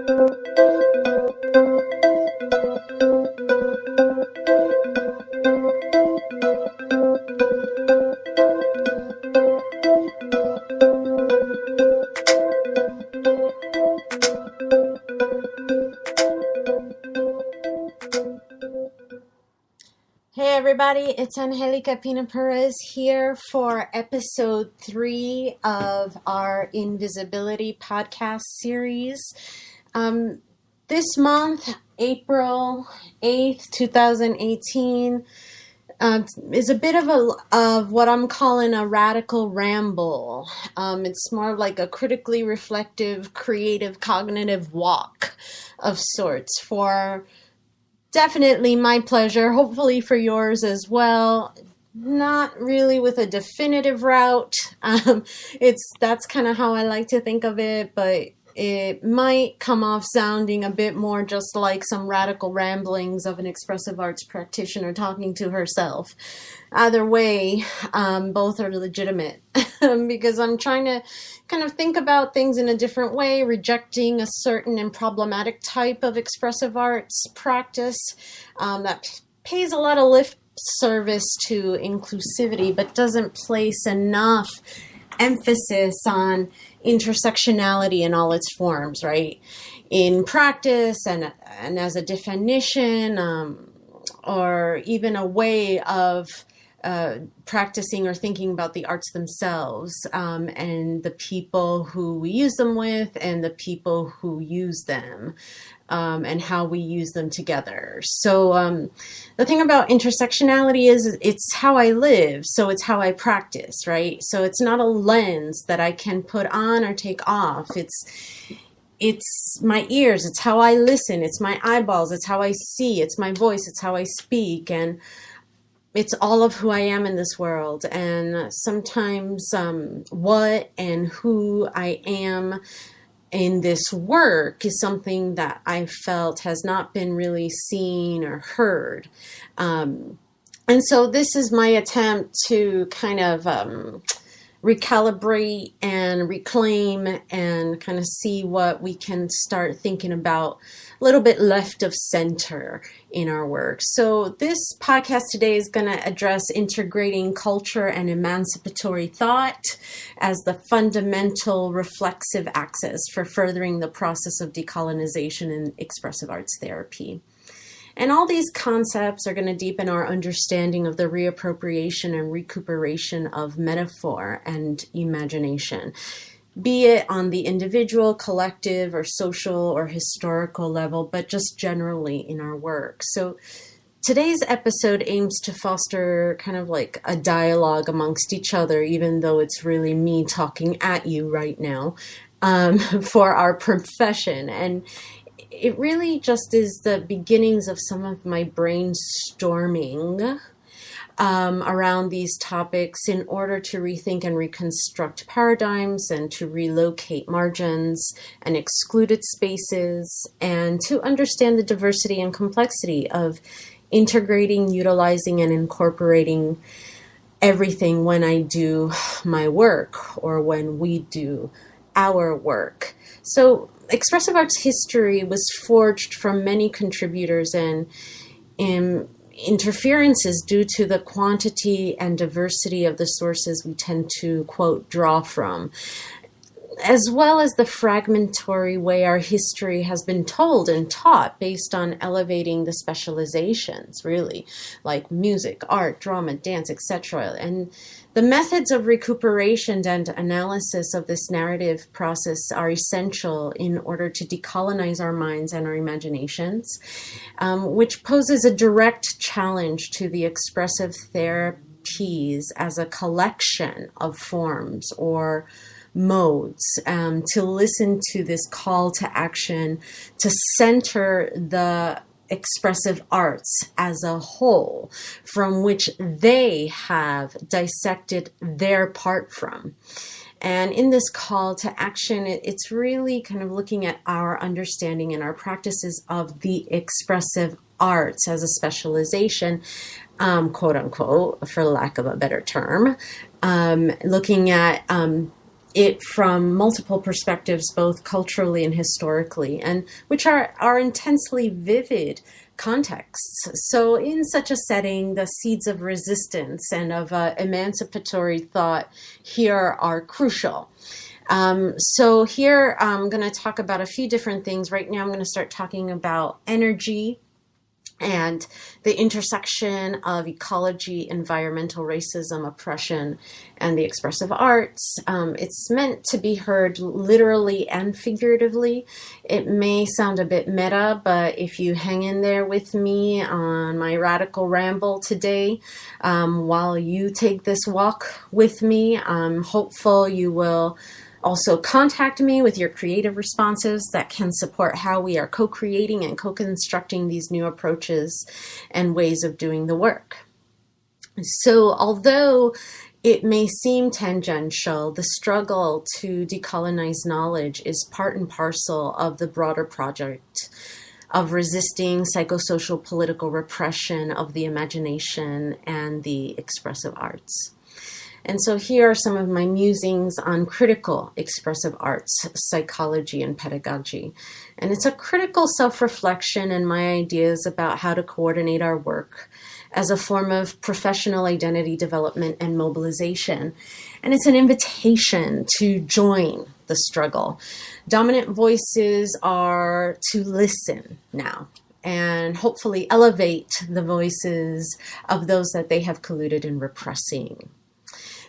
Hey everybody, it's Angelica Pina Perez here for episode 3 of our Invisibility podcast series. This month, April 8th, 2018, is a bit of what I'm calling a radical ramble. It's more like a critically reflective, creative, cognitive walk of sorts for definitely my pleasure, hopefully for yours as well. Not really with a definitive route. That's kind of how I like to think of it, but it might come off sounding a bit more just like some radical ramblings of an expressive arts practitioner talking to herself. Either way, both are legitimate because I'm trying to kind of think about things in a different way, rejecting a certain and problematic type of expressive arts practice that pays a lot of lip service to inclusivity, but doesn't place enough emphasis on intersectionality in all its forms, right? In practice and as a definition, or even a way of practicing or thinking about the arts themselves, and the people who we use them with and the people who use them, and how we use them together. So the thing about intersectionality is it's how I live, so it's how I practice, right? So it's not a lens that I can put on or take off. It's my ears, it's how I listen, it's my eyeballs, it's how I see, it's my voice, it's how I speak, and it's all of who I am in this world. And sometimes what and who I am in this work is something that I felt has not been really seen or heard. And so this is my attempt to kind of recalibrate and reclaim and kind of see what we can start thinking about a little bit left of center in our work. So this podcast today is going to address integrating culture and emancipatory thought as the fundamental reflexive axis for furthering the process of decolonization in expressive arts therapy. And all these concepts are going to deepen our understanding of the reappropriation and recuperation of metaphor and imagination, be it on the individual, collective, or social or historical level, but just generally in our work. So today's episode aims to foster kind of like a dialogue amongst each other, even though it's really me talking at you right now, for our profession. And it really just is the beginnings of some of my brainstorming around these topics in order to rethink and reconstruct paradigms and to relocate margins and excluded spaces and to understand the diversity and complexity of integrating, utilizing, and incorporating everything when I do my work or when we do our work. So expressive arts history was forged from many contributors and interferences due to the quantity and diversity of the sources we tend to, quote, draw from, as well as the fragmentary way our history has been told and taught based on elevating the specializations, really, like music, art, drama, dance, etc. And the methods of recuperation and analysis of this narrative process are essential in order to decolonize our minds and our imaginations, which poses a direct challenge to the expressive therapies as a collection of forms or modes, to listen to this call to action, to center the expressive arts as a whole from which they have dissected their part from. And in this call to action, it's really kind of looking at our understanding and our practices of the expressive arts as a specialization, quote unquote, for lack of a better term, looking at it from multiple perspectives, both culturally and historically, and which are intensely vivid contexts. So in such a setting, the seeds of resistance and of emancipatory thought here are crucial. So here I'm going to talk about a few different things. Right now I'm going to start talking about energy and the intersection of ecology, environmental racism, oppression, and the expressive arts. It's meant to be heard literally and figuratively. It may sound a bit meta, but if you hang in there with me on my radical ramble today, while you take this walk with me, I'm hopeful you will also contact me with your creative responses that can support how we are co-creating and co-constructing these new approaches and ways of doing the work. So although it may seem tangential, the struggle to decolonize knowledge is part and parcel of the broader project of resisting psychosocial political repression of the imagination and the expressive arts. And so here are some of my musings on critical expressive arts, psychology, and pedagogy. And it's a critical self-reflection and my ideas about how to coordinate our work as a form of professional identity development and mobilization. And it's an invitation to join the struggle. Dominant voices are to listen now and hopefully elevate the voices of those that they have colluded in repressing.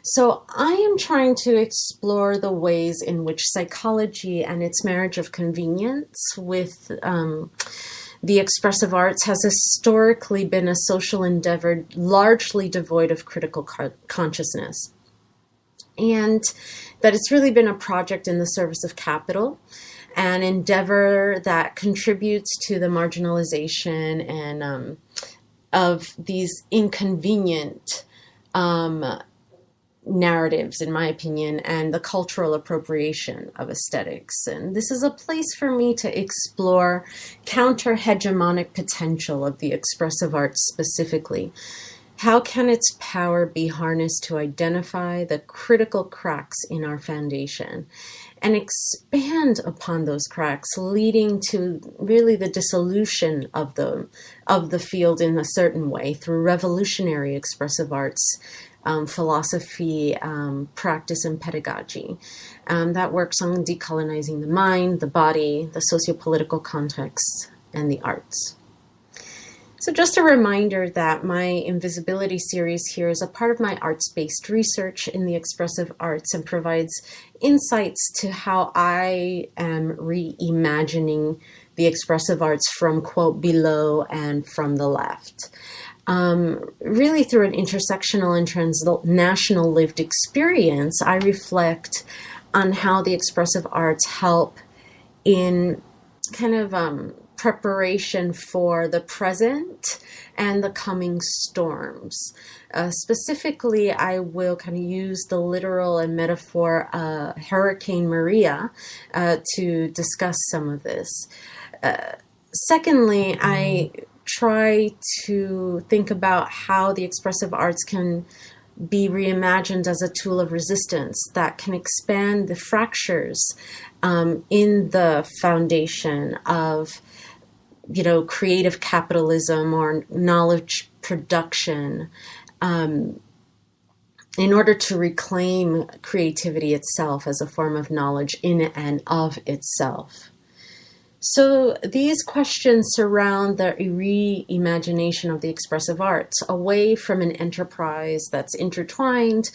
So I am trying to explore the ways in which psychology and its marriage of convenience with the expressive arts has historically been a social endeavor largely devoid of critical consciousness. And that it's really been a project in the service of capital, an endeavor that contributes to the marginalization and of these inconvenient narratives, in my opinion, and the cultural appropriation of aesthetics. And this is a place for me to explore counter-hegemonic potential of the expressive arts specifically. How can its power be harnessed to identify the critical cracks in our foundation and expand upon those cracks, leading to really the dissolution of the field in a certain way through revolutionary expressive arts, philosophy, practice, and pedagogy that works on decolonizing the mind, the body, the socio-political context, and the arts. So just a reminder that my Invisibility series here is a part of my arts-based research in the expressive arts and provides insights to how I am reimagining the expressive arts from, quote, below and from the left. Really through an intersectional and transnational lived experience, I reflect on how the expressive arts help in kind of preparation for the present and the coming storms. Specifically, I will kind of use the literal and metaphor Hurricane Maria to discuss some of this. Secondly, I try to think about how the expressive arts can be reimagined as a tool of resistance that can expand the fractures in the foundation of, creative capitalism or knowledge production in order to reclaim creativity itself as a form of knowledge in and of itself. So these questions surround the reimagination of the expressive arts away from an enterprise that's intertwined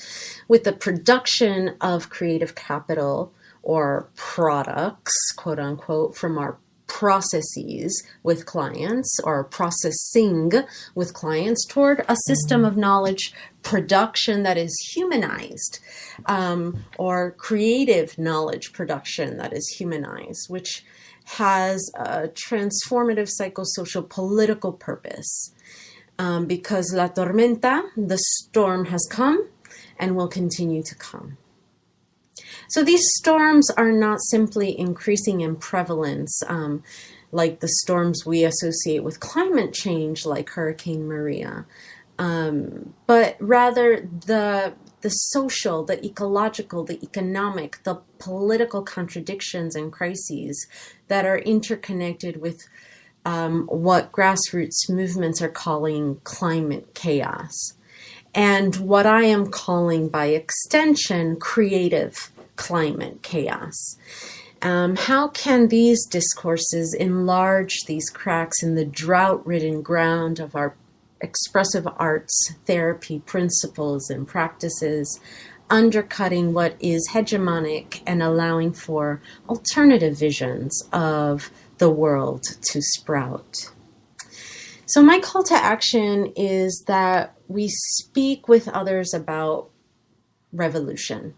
with the production of creative capital or products, quote unquote, from our processes with clients or processing with clients toward a system of knowledge production that is humanized, or creative knowledge production that is humanized, which has a transformative psychosocial political purpose, because la tormenta, the storm, has come and will continue to come. So these storms are not simply increasing in prevalence, like the storms we associate with climate change, like Hurricane Maria, but rather the the social, the ecological, the economic, the political contradictions and crises that are interconnected with what grassroots movements are calling climate chaos, and what I am calling by extension creative climate chaos. How can these discourses enlarge these cracks in the drought-ridden ground of our expressive arts therapy principles and practices, undercutting what is hegemonic and allowing for alternative visions of the world to sprout? So my call to action is that we speak with others about revolution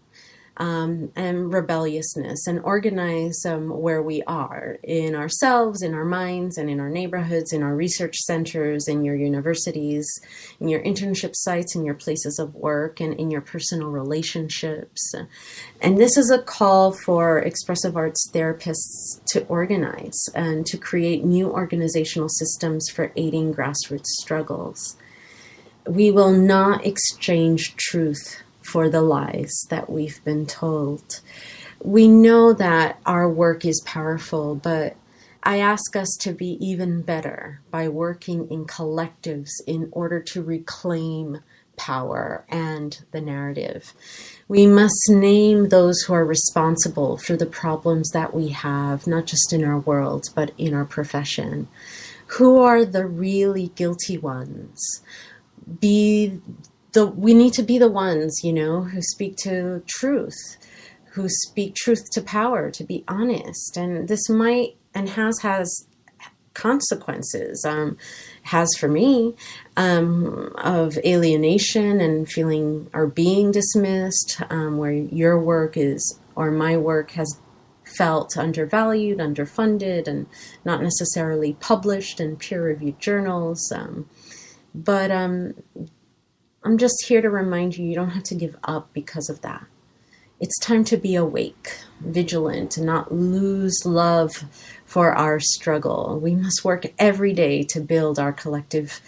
and rebelliousness, and organize where we are in ourselves, in our minds, and in our neighborhoods, in our research centers, in your universities, in your internship sites, in your places of work, and in your personal relationships. And this is a call for expressive arts therapists to organize and to create new organizational systems for aiding grassroots struggles. We will not exchange truth for the lies that we've been told. We know that our work is powerful, but I ask us to be even better by working in collectives in order to reclaim power and the narrative. We must name those who are responsible for the problems that we have, not just in our world, but in our profession. Who are the really guilty ones? We need to be the ones, who speak to truth, who speak truth to power, to be honest. And this might and has consequences, has for me, of alienation and feeling or being dismissed, where your work is, or my work has felt undervalued, underfunded, and not necessarily published in peer-reviewed journals. But I'm just here to remind you, you don't have to give up because of that. It's time to be awake, vigilant, and not lose love for our struggle. We must work every day to build our collective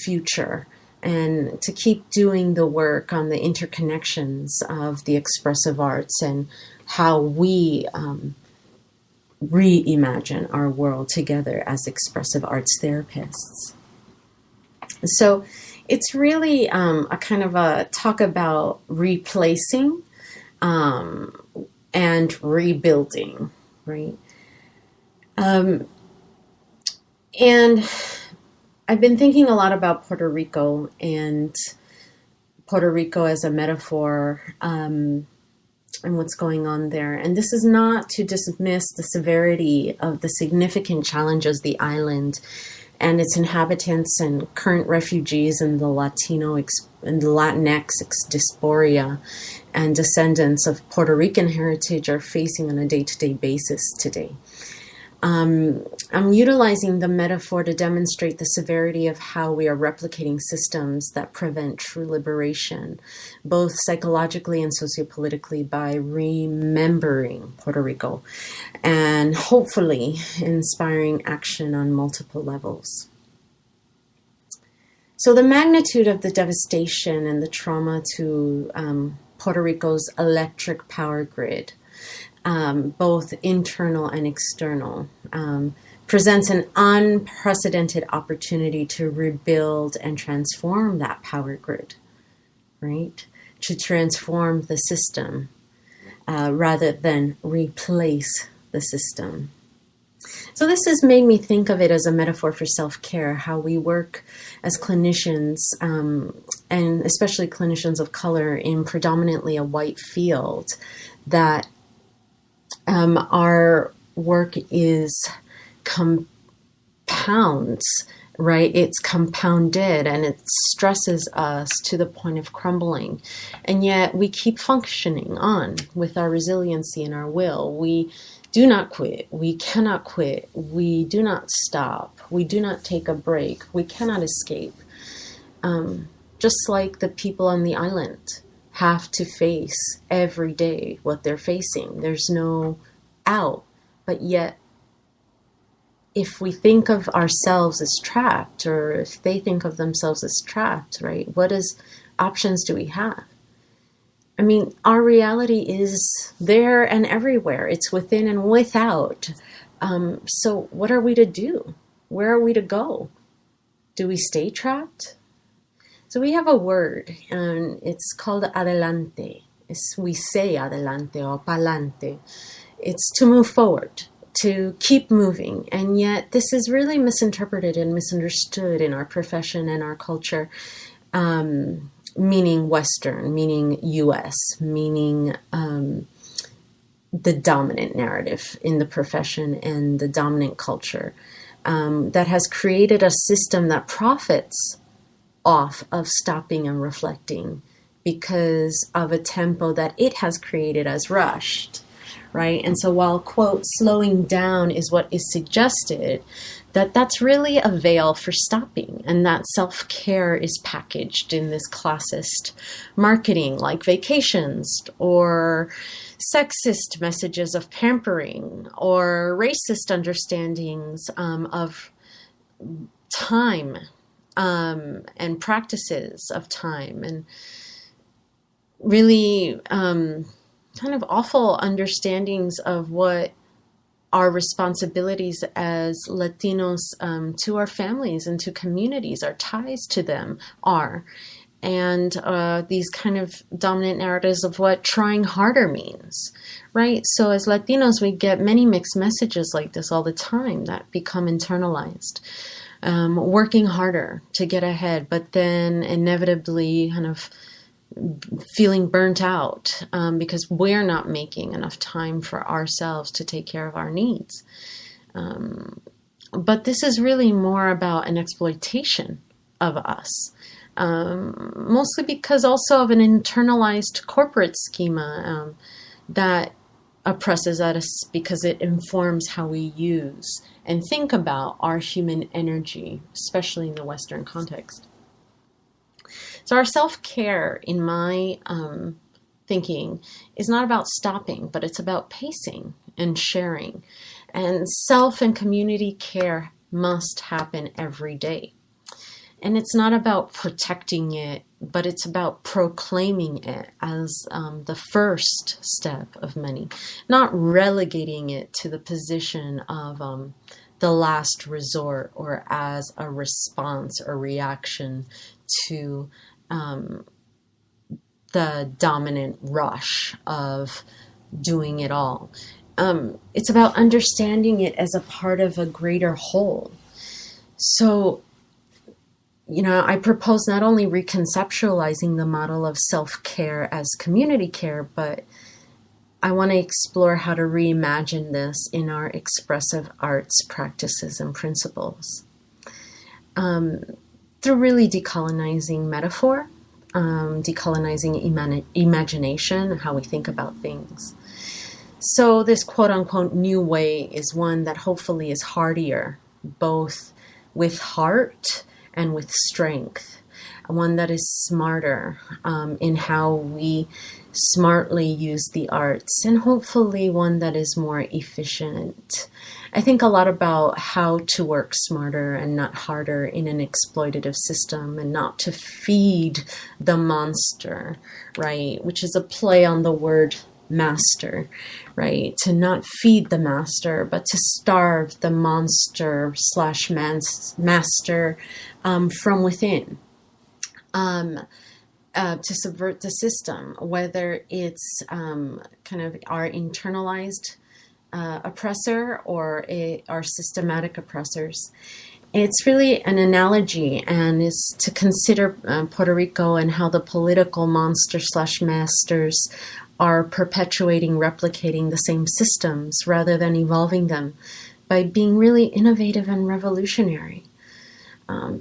future and to keep doing the work on the interconnections of the expressive arts and how we reimagine our world together as expressive arts therapists. So it's really a kind of a talk about replacing and rebuilding, right? And I've been thinking a lot about Puerto Rico and Puerto Rico as a metaphor and what's going on there. And this is not to dismiss the severity of the significant challenges the island and its inhabitants and current refugees and the and the Latinx diaspora and descendants of Puerto Rican heritage are facing on a day-to-day basis today. I'm utilizing the metaphor to demonstrate the severity of how we are replicating systems that prevent true liberation, both psychologically and sociopolitically, by remembering Puerto Rico and hopefully inspiring action on multiple levels. So the magnitude of the devastation and the trauma to Puerto Rico's electric power grid, both internal and external, presents an unprecedented opportunity to rebuild and transform that power grid, right? To transform the system rather than replace the system. So this has made me think of it as a metaphor for self-care, how we work as clinicians, and especially clinicians of color in predominantly a white field, that our work is compounds, right? It's compounded and it stresses us to the point of crumbling. And yet we keep functioning on with our resiliency and our will. We do not quit. We cannot quit. We do not stop. We do not take a break. We cannot escape. Just like the people on the island have to face every day what they're facing. There's no out. But yet, if we think of ourselves as trapped, or if they think of themselves as trapped, right? What options do we have? I mean, our reality is there and everywhere. It's within and without. So what are we to do? Where are we to go? Do we stay trapped? So we have a word, and it's called adelante. We say adelante or pa'lante. It's to move forward, to keep moving. And yet this is really misinterpreted and misunderstood in our profession and our culture, meaning Western, meaning US, meaning the dominant narrative in the profession and the dominant culture that has created a system that profits off of stopping and reflecting because of a tempo that it has created as rushed, right? And so while, quote, slowing down is what is suggested, that's really a veil for stopping, and that self-care is packaged in this classist marketing like vacations or sexist messages of pampering or racist understandings of time and practices of time, and really kind of awful understandings of what our responsibilities as Latinos to our families and to communities, our ties to them are. And these kind of dominant narratives of what trying harder means, right? So as Latinos, we get many mixed messages like this all the time that become internalized. Working harder to get ahead, but then inevitably kind of feeling burnt out because we're not making enough time for ourselves to take care of our needs. But this is really more about an exploitation of us, mostly because also of an internalized corporate schema that oppresses us because it informs how we use and think about our human energy, especially in the Western context. So our self-care, in my thinking, is not about stopping, but it's about pacing and sharing. And self and community care must happen every day. And it's not about protecting it, but it's about proclaiming it as the first step of many, not relegating it to the position of the last resort or as a response or reaction to the dominant rush of doing it all. It's about understanding it as a part of a greater whole. So, I propose not only reconceptualizing the model of self-care as community care, but I want to explore how to reimagine this in our expressive arts practices and principles. Through really decolonizing metaphor, decolonizing imagination, how we think about things. So this quote-unquote new way is one that hopefully is hardier, both with heart and with strength, one that is smarter in how we smartly use the arts, and hopefully one that is more efficient. I think a lot about how to work smarter and not harder in an exploitative system, and not to feed the monster, right? Which is a play on the word master, right? To not feed the master, but to starve the monster / master from within. To subvert the system, whether it's kind of our internalized oppressor or our systematic oppressors. It's really an analogy, and is to consider Puerto Rico and how the political monster / masters are perpetuating, replicating the same systems rather than evolving them by being really innovative and revolutionary.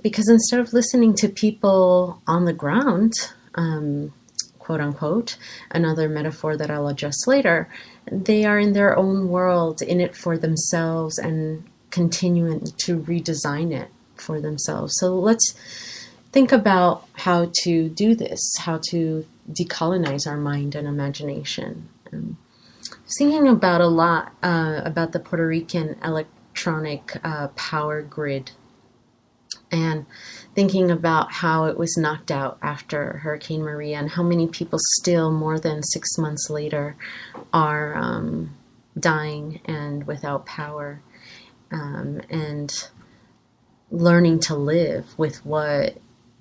Because instead of listening to people on the ground, quote unquote, another metaphor that I'll adjust later, they are in their own world, in it for themselves, and continuing to redesign it for themselves. So let's think about how to do this, how to decolonize our mind and imagination. I was thinking about a lot about the Puerto Rican electronic power grid and thinking about how it was knocked out after Hurricane Maria and how many people still, more than 6 months later, are dying and without power, and learning to live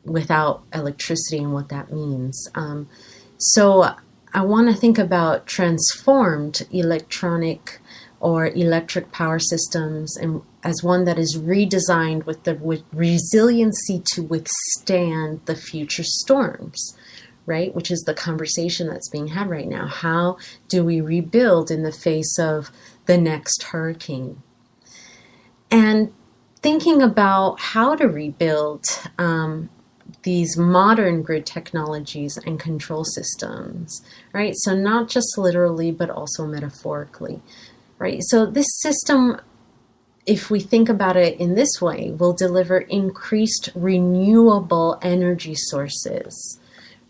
without electricity and what that means. So I want to think about transformed electronic or electric power systems and as one that is redesigned with the resiliency to withstand the future storms, right? Which is the conversation that's being had right now. How do we rebuild in the face of the next hurricane? And thinking about how to rebuild these modern grid technologies and control systems, right? So not just literally, but also metaphorically, right? So this system, if we think about it in this way, will deliver increased renewable energy sources,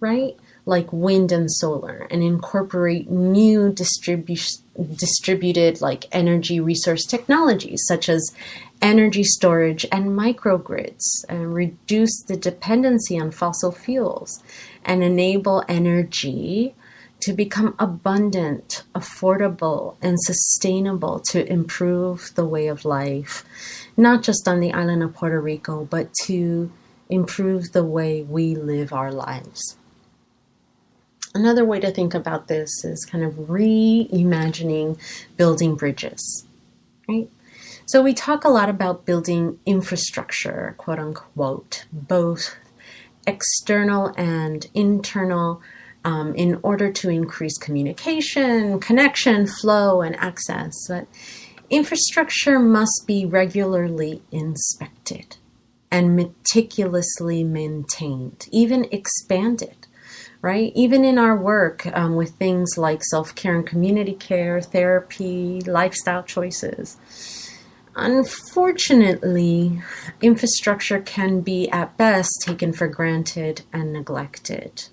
right? Like wind and solar, and incorporate new distributed like energy resource technologies such as energy storage and microgrids, and reduce the dependency on fossil fuels and enable energy to become abundant, affordable, and sustainable to improve the way of life, not just on the island of Puerto Rico, but to improve the way we live our lives. Another way to think about this is kind of reimagining building bridges, right? So we talk a lot about building infrastructure, quote unquote, both external and internal, in order to increase communication, connection, flow, and access. But infrastructure must be regularly inspected and meticulously maintained, even expanded, right? Even in our work with things like self-care and community care, therapy, lifestyle choices. Unfortunately, infrastructure can be at best taken for granted and neglected.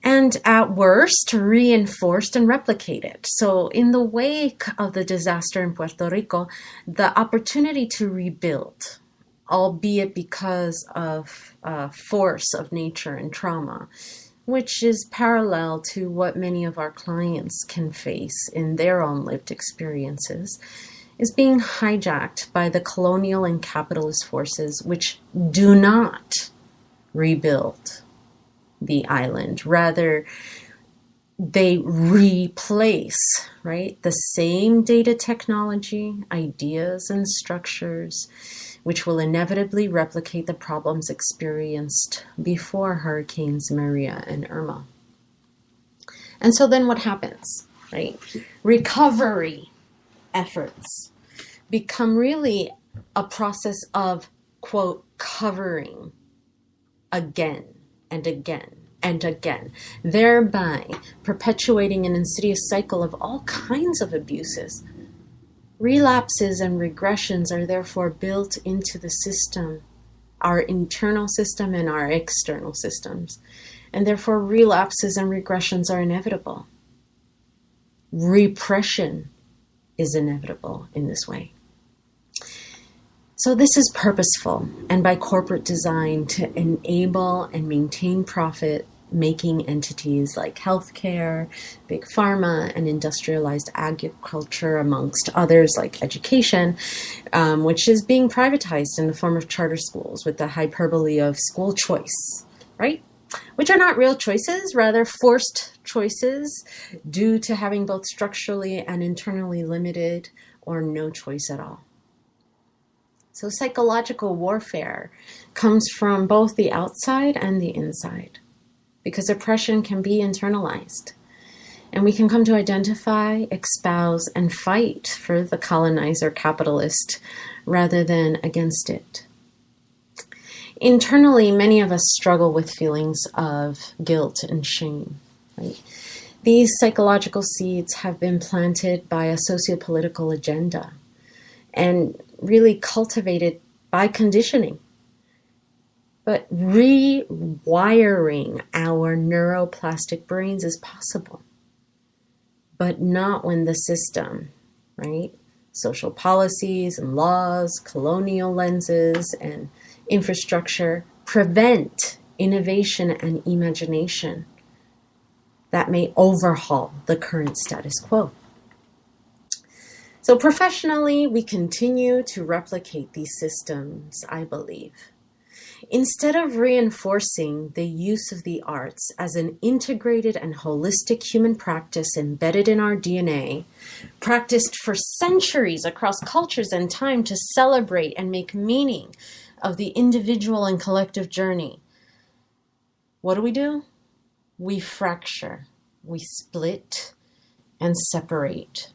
And at worst, reinforced and replicated. So in the wake of the disaster in Puerto Rico, the opportunity to rebuild, albeit because of force of nature and trauma, which is parallel to what many of our clients can face in their own lived experiences, is being hijacked by the colonial and capitalist forces which do not rebuild the island. Rather, they replace, right, the same data technology, ideas, and structures, which will inevitably replicate the problems experienced before Hurricanes Maria and Irma. And so then what happens, right? Recovery efforts become really a process of, quote, covering again and again and again, thereby perpetuating an insidious cycle of all kinds of abuses. Relapses and regressions are therefore built into the system, our internal system and our external systems, and therefore relapses and regressions are inevitable. Repression is inevitable in this way. So this is purposeful and by corporate design to enable and maintain profit-making entities like healthcare, big pharma, and industrialized agriculture, amongst others like education, which is being privatized in the form of charter schools with the hyperbole of school choice, right? Which are not real choices, rather forced choices due to having both structurally and internally limited or no choice at all. So psychological warfare comes from both the outside and the inside, because oppression can be internalized. And we can come to identify, espouse, and fight for the colonizer capitalist rather than against it. Internally, many of us struggle with feelings of guilt and shame. Right? These psychological seeds have been planted by a sociopolitical agenda and really cultivated by conditioning. But rewiring our neuroplastic brains is possible, but not when the system, right, social policies and laws, colonial lenses, and infrastructure prevent innovation and imagination that may overhaul the current status quo. So professionally, we continue to replicate these systems, I believe. Instead of reinforcing the use of the arts as an integrated and holistic human practice embedded in our DNA, practiced for centuries across cultures and time to celebrate and make meaning of the individual and collective journey, what do? We fracture, we split, and separate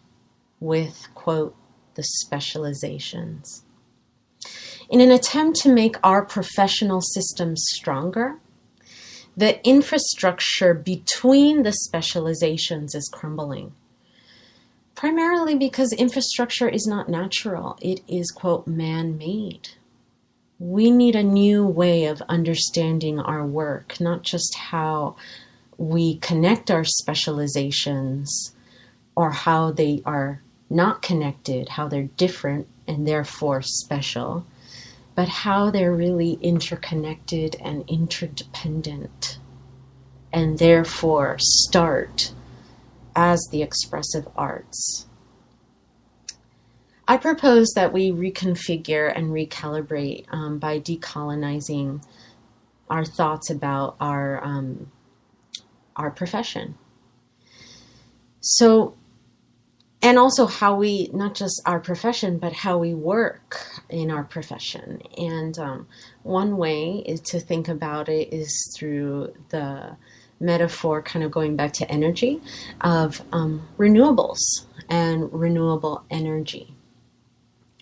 with, quote, the specializations. In an attempt to make our professional systems stronger, the infrastructure between the specializations is crumbling. Primarily because infrastructure is not natural, it is, quote, man-made. We need a new way of understanding our work, not just how we connect our specializations or how they are not connected, how they're different and therefore special, but how they're really interconnected and interdependent, and therefore start as the expressive arts. I propose that we reconfigure and recalibrate by decolonizing our thoughts about our profession. So, and also how we, not just our profession, but how we work in our profession. And one way is to think about it is through the metaphor, kind of going back to energy, of renewables and renewable energy.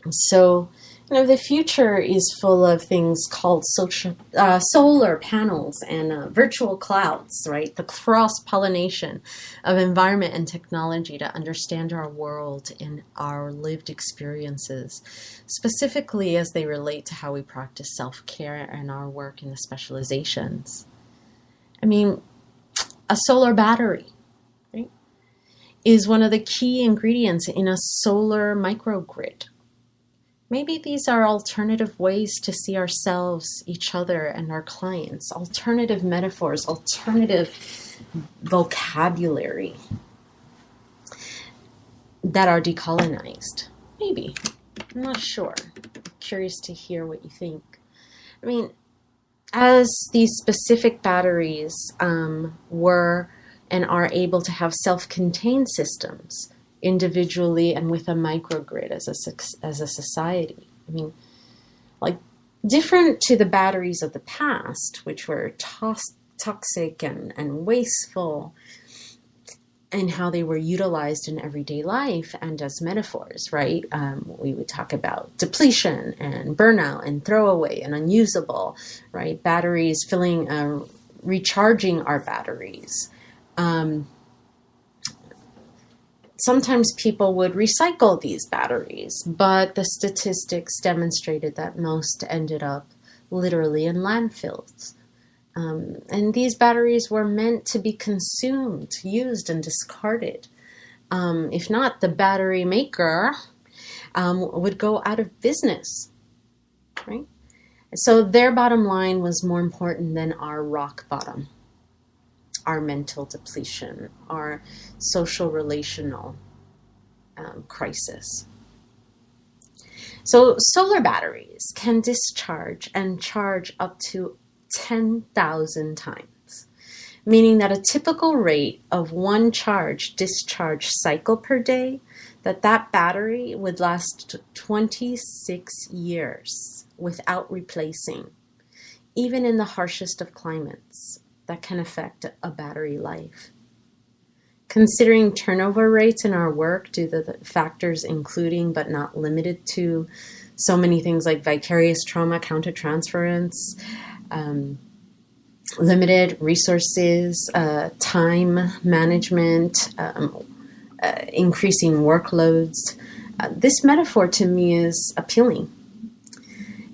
So, the future is full of things called solar panels and virtual clouds, right? The cross-pollination of environment and technology to understand our world and our lived experiences, specifically as they relate to how we practice self-care and our work in the specializations. A solar battery, right, is one of the key ingredients in a solar microgrid. Maybe these are alternative ways to see ourselves, each other, and our clients, alternative metaphors, alternative vocabulary that are decolonized. Maybe. I'm not sure. I'm curious to hear what you think. As these specific batteries were and are able to have self-contained systems, individually and with a microgrid as a society. Different to the batteries of the past, which were toxic and wasteful, and how they were utilized in everyday life and as metaphors, right? We would talk about depletion and burnout and throwaway and unusable, right? Batteries recharging our batteries. Sometimes people would recycle these batteries, but the statistics demonstrated that most ended up literally in landfills. And these batteries were meant to be consumed, used, and discarded. If not, the battery maker would go out of business, right? So their bottom line was more important than our rock bottom, our mental depletion, our social relational crisis. So solar batteries can discharge and charge up to 10,000 times, meaning that a typical rate of one charge-discharge cycle per day, that battery would last 26 years without replacing, even in the harshest of climates that can affect a battery life. Considering turnover rates in our work due to the factors including but not limited to so many things like vicarious trauma, countertransference, limited resources, time management, increasing workloads, this metaphor to me is appealing.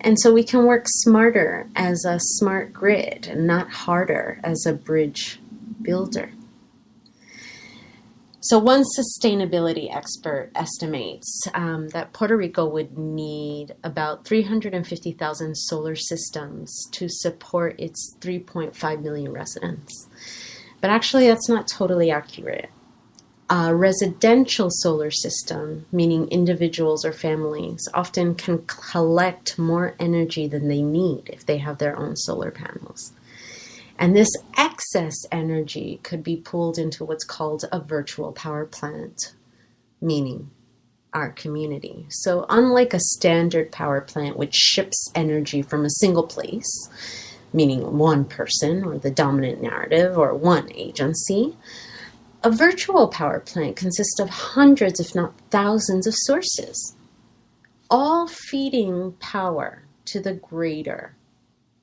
And so we can work smarter as a smart grid and not harder as a bridge builder. So one sustainability expert estimates that Puerto Rico would need about 350,000 solar systems to support its 3.5 million residents. But actually, that's not totally accurate. A residential solar system, meaning individuals or families, often can collect more energy than they need if they have their own solar panels. And this excess energy could be pooled into what's called a virtual power plant, meaning our community. So unlike a standard power plant, which ships energy from a single place, meaning one person or the dominant narrative or one agency, a virtual power plant consists of hundreds, if not thousands, of sources, all feeding power to the greater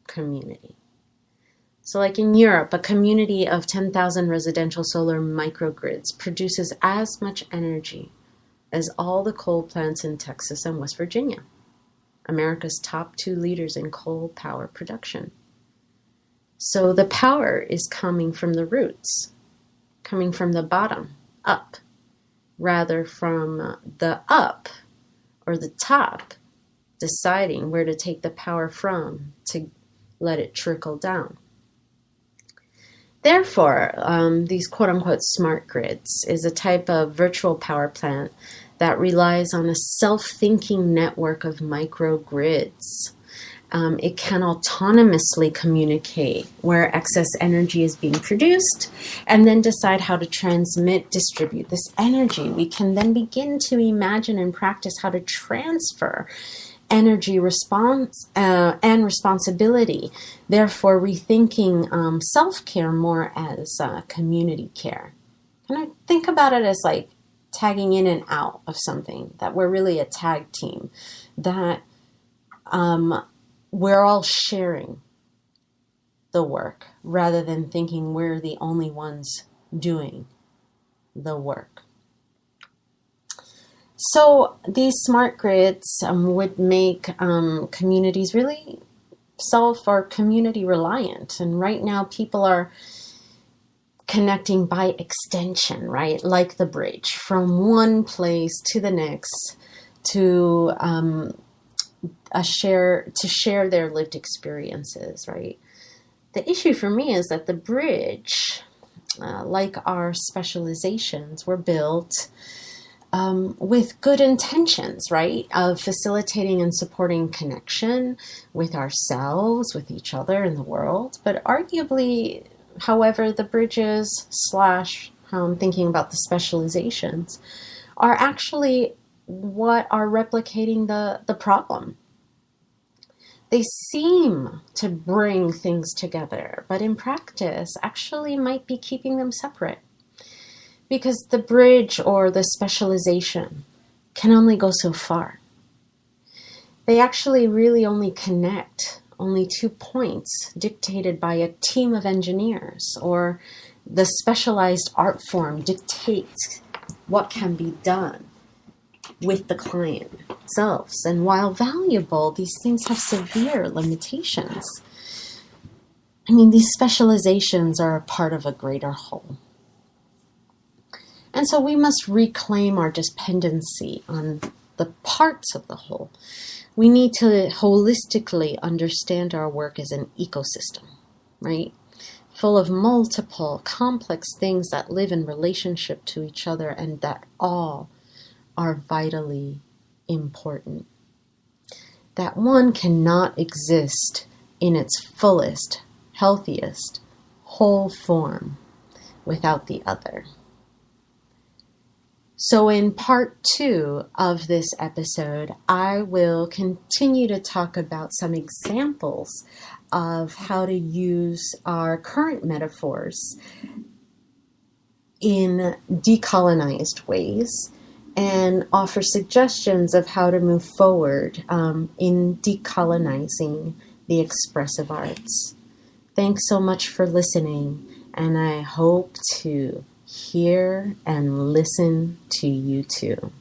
community. So like in Europe, a community of 10,000 residential solar microgrids produces as much energy as all the coal plants in Texas and West Virginia, America's top 2 leaders in coal power production. So the power is coming from the roots, coming from the bottom up, rather from the up or the top deciding where to take the power from to let it trickle down. Therefore, these quote-unquote smart grids is a type of virtual power plant that relies on a self-thinking network of microgrids. It can autonomously communicate where excess energy is being produced and then decide how to distribute this energy. We can then begin to imagine and practice how to transfer energy response and responsibility, therefore rethinking self-care more as community care. And I think about it as like tagging in and out of something, that we're really a tag team, that we're all sharing the work rather than thinking we're the only ones doing the work. So these smart grids would make communities really self or community reliant. And right now people are connecting by extension, right? Like the bridge from one place to the next to share their lived experiences, right? The issue for me is that the bridge, like our specializations, were built with good intentions, right? Of facilitating and supporting connection with ourselves, with each other, and the world. But arguably, however, the bridges / how I'm thinking about the specializations are actually what are replicating the problem. They seem to bring things together, but in practice actually might be keeping them separate. Because the bridge or the specialization can only go so far. They actually really only connect only 2 points dictated by a team of engineers, or the specialized art form dictates what can be done with the client themselves. And while valuable, these things have severe limitations. I mean, these specializations are a part of a greater whole. And so we must reclaim our dependency on the parts of the whole. We need to holistically understand our work as an ecosystem, right? Full of multiple complex things that live in relationship to each other and that all are vitally important. That one cannot exist in its fullest, healthiest, whole form without the other. So in part 2 of this episode, I will continue to talk about some examples of how to use our current metaphors in decolonized ways and offer suggestions of how to move forward in decolonizing the expressive arts. Thanks so much for listening, and I hope to hear and listen to you too.